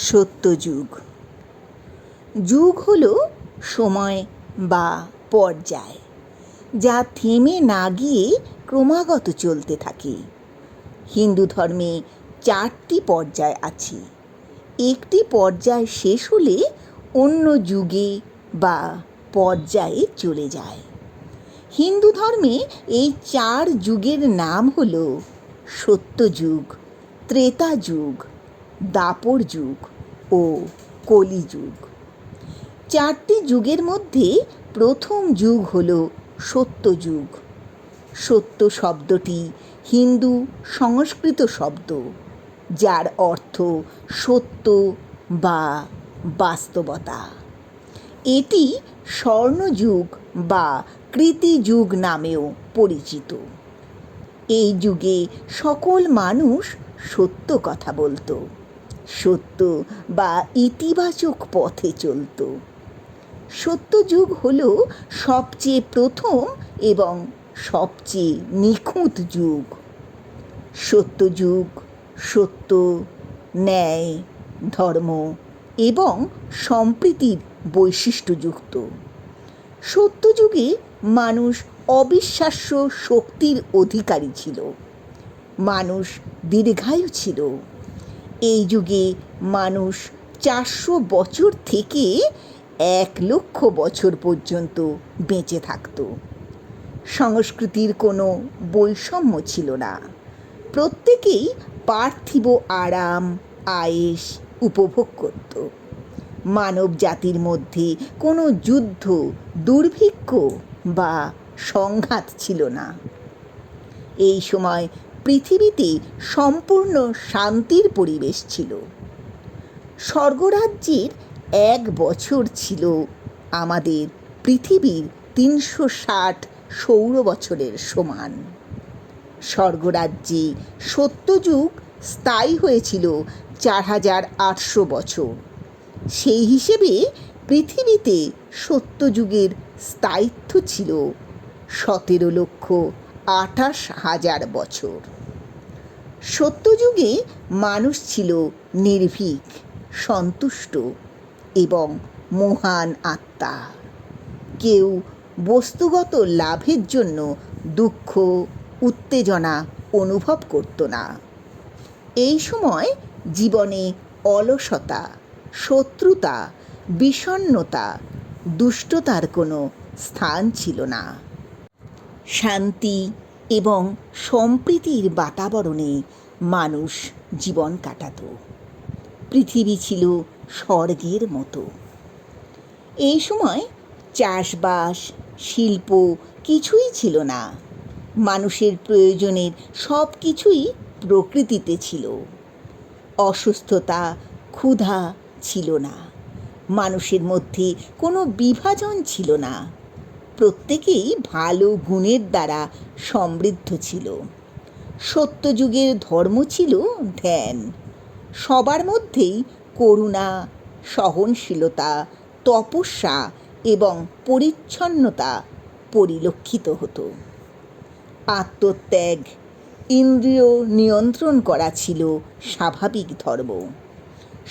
সত্যযুগ। যুগ হলো সময় বা পর্যায়, যা থেমে না গিয়ে ক্রমাগত চলতে থাকে। হিন্দু ধর্মে 4টি পর্যায় আছে। একটি পর্যায় শেষ হলে অন্য যুগে বা পর্যায়ে চলে যায়। হিন্দু ধর্মে এই 4 যুগের নাম হল সত্যযুগ, ত্রেতা যুগ, দাপর যুগ ও কলিযুগ। 4টি যুগের মধ্যে প্রথম যুগ হল সত্যযুগ। সত্য শব্দটি হিন্দু সংস্কৃত শব্দ, যার অর্থ সত্য বা বাস্তবতা। এটি স্বর্ণযুগ বা কৃতিযুগ নামেও পরিচিত। এই যুগে সকল মানুষ সত্য কথা বলতো, সত্য বা ইতিবাচক পথে চলত। সত্যযুগ হল সবচেয়ে প্রথম এবং সবচেয়ে নিখুঁত যুগ। সত্যযুগ সত্য, ন্যায়, ধর্ম এবং সম্প্রীতির বৈশিষ্ট্যযুক্ত। সত্যযুগে মানুষ অবিশ্বাস্য শক্তির অধিকারী ছিল। মানুষ দীর্ঘায়ু ছিল। এই যুগে মানুষ 400 বছর থেকে 1,00,000 বছর পর্যন্ত বেঁচে থাকত। সংস্কৃতির কোনো বৈষম্য ছিল না। প্রত্যেকেই পার্থিব আরাম আয়েশ উপভোগ করত। মানব জাতির মধ্যে কোনো যুদ্ধ, দুর্ভিক্ষ বা সংঘাত ছিল না। এই সময় পৃথিবীতে সম্পূর্ণ শান্তির পরিবেশ ছিল। স্বর্গরাজ্যের 1 বছর ছিল আমাদের পৃথিবীর 360 সৌর বছরের সমান। স্বর্গরাজ্যে সত্যযুগ স্থায়ী হয়েছিল 4,800 বছর। সেই হিসেবে পৃথিবীতে সত্যযুগের স্থায়িত্ব ছিল 17,28,000 বছর। সত্যযুগে মানুষ ছিল নির্ভীক, সন্তুষ্ট এবং মহান আত্মা। কেউ বস্তুগত লাভের জন্য দুঃখ, উত্তেজনা অনুভব করত না। এই সময় জীবনে অলসতা, শত্রুতা, বিষণ্ণতা, দুষ্টতার কোনো স্থান ছিল না। শান্তি এবং সম্প্রীতির বাতাবরণে মানুষ জীবন কাটাত। পৃথিবী ছিল স্বর্গের মতো। এই সময় চাষবাস, শিল্প কিছুই ছিল না। মানুষের প্রয়োজনের সব কিছুই প্রকৃতিতে ছিল। অসুস্থতা, ক্ষুধা ছিল না। মানুষের মধ্যে কোনো বিভাজন ছিল না। প্রত্যেকেই ভালো গুণের দ্বারা সমৃদ্ধ ছিল। সত্যযুগের ধর্ম ছিল ধ্যান। সবার মধ্যেই করুণা, সহনশীলতা, তপস্যা এবং পরিচ্ছন্নতা পরিলক্ষিত হতো। আত্মত্যাগ, ইন্দ্রিয় নিয়ন্ত্রণ করা ছিল স্বাভাবিক ধর্ম।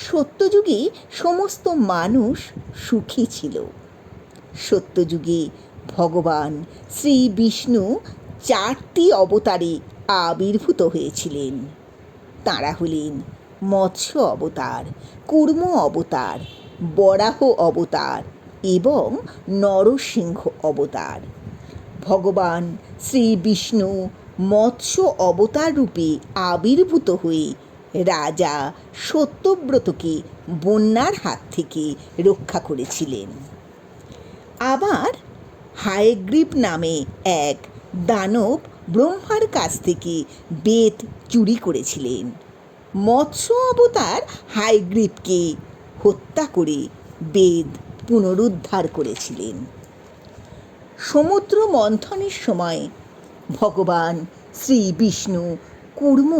সত্যযুগে সমস্ত মানুষ সুখী ছিল। সত্যযুগে ভগবান শ্রী বিষ্ণু 4টি অবতারে আবির্ভূত হয়েছিলেন। তাঁরা হলেন মৎস্য অবতার, কূর্ম অবতার, বরাহ অবতার এবং নরসিংহ অবতার। ভগবান শ্রী বিষ্ণু মৎস্য অবতার রূপে আবির্ভূত হয়ে রাজা সত্যব্রতকে বন্যার হাত থেকে রক্ষা করেছিলেন। আবার হায়গ্রীব নামে এক দানব ব্রহ্মার কাছ থেকে বেদ চুরি করেছিলেন। মৎস্য অবতার হায়গ্রীবকে হত্যা করে বেদ পুনরুদ্ধার করেছিলেন। সমুদ্র মন্থনের সময় ভগবান শ্রী বিষ্ণু কূর্ম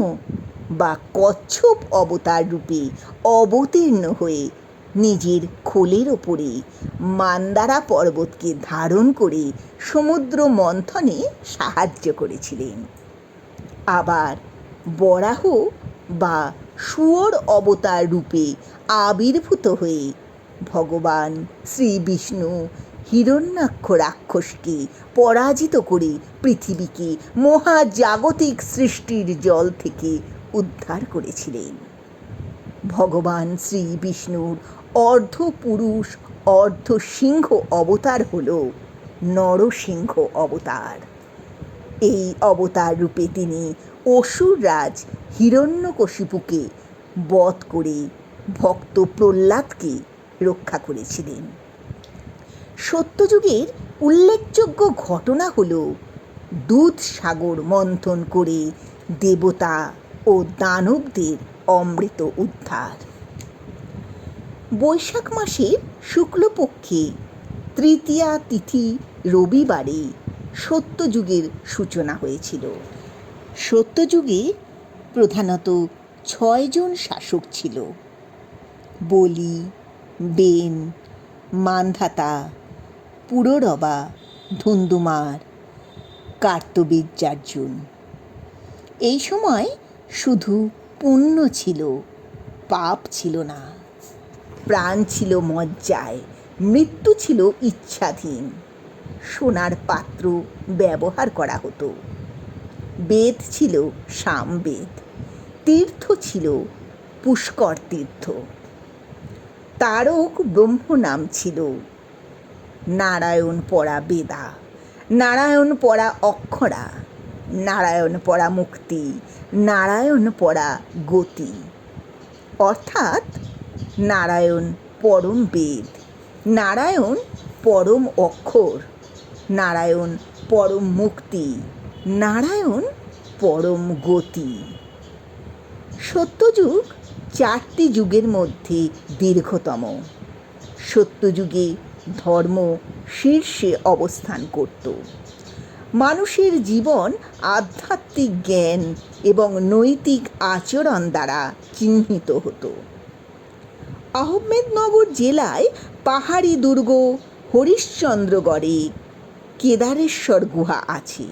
বা কচ্ছপ অবতার রূপে অবতীর্ণ হয়ে নিজের খোলের ওপরে মান্দারা পর্বতকে ধারণ করে সমুদ্র মন্থনে সাহায্য করেছিলেন। আবার বরাহ বা শুয়োর অবতার রূপে আবির্ভূত হয়ে ভগবান শ্রী বিষ্ণু হিরণ্যাক্ষ রাক্ষসকে পরাজিত করে পৃথিবীকে মহাজাগতিক সৃষ্টির জল থেকে উদ্ধার করেছিলেন। ভগবান শ্রী বিষ্ণুর অর্ধপুরুষ অর্ধ সিংহ অবতার হল নরসিংহ অবতার। এই অবতার রূপে তিনি অসুররাজ হিরণ্যকশিপুকে বধ করে ভক্ত প্রহ্লাদকে রক্ষা করেছিলেন। সত্যযুগের উল্লেখযোগ্য ঘটনা হল দুধসাগর মন্থন করে দেবতা ও দানবদের অমৃত উদ্ধার। বৈশাখ মাসের শুক্লপক্ষে তৃতীয়া তিথি রবিবারে সত্যযুগের সূচনা হয়েছিল। সত্যযুগে প্রধানত 6 জন শাসক ছিল: বলি, বেন, মান্ধাতা, পুররবা, ধুন্ধুমার, কার্তবীর্যার্জুন। এই সময় শুধু পুণ্য ছিল, পাপ ছিল না। প্রাণ ছিল মজ্জায়, মৃত্যু ছিল ইচ্ছাধীন। সোনার পাত্র ব্যবহার করা হতো। বেদ ছিল সামবেদ, তীর্থ ছিল পুষ্কর তীর্থ। তারক ব্রহ্ম নাম ছিল নারায়ণ পরা বেদা, নারায়ণ পরা অক্ষরা, নারায়ণ পরা মুক্তি, নারায়ণ পরা গতি। অর্থাৎ নারায়ণ পরম বেদ, নারায়ণ পরম অক্ষর, নারায়ণ পরম মুক্তি, নারায়ণ পরম গতি। সত্যযুগ 4টি যুগের মধ্যে দীর্ঘতম। সত্যযুগে ধর্ম শীর্ষে অবস্থান করত। মানুষের জীবন আধ্যাত্মিক জ্ঞান এবং নৈতিক আচরণ দ্বারা চিহ্নিত হতো। আহমেদনগর জেলায় পাহাড়ি দুর্গ হরিশ্চন্দ্রগড়ে কেদারেশ্বর গুহা আছে।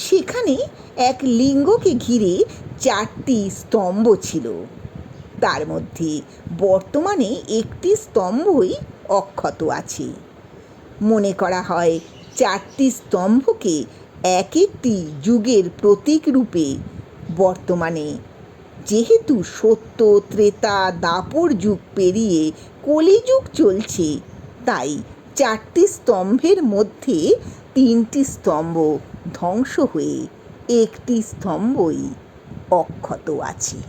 সেখানে এক লিঙ্গকে ঘিরে 4টি স্তম্ভ ছিল। তার মধ্যে বর্তমানে একটি স্তম্ভই অক্ষত আছে। মনে করা হয় 4টি স্তম্ভকে এক একটি যুগের প্রতীক রূপে বর্তমানে যেহেতু সত্য, ত্রেতা, দাপর যুগ পেরিয়ে কলিযুগ চলছে, তাই 4টি স্তম্ভের মধ্যে 3টি স্তম্ভ ধ্বংস হয়ে একটি স্তম্ভই অক্ষত আছে।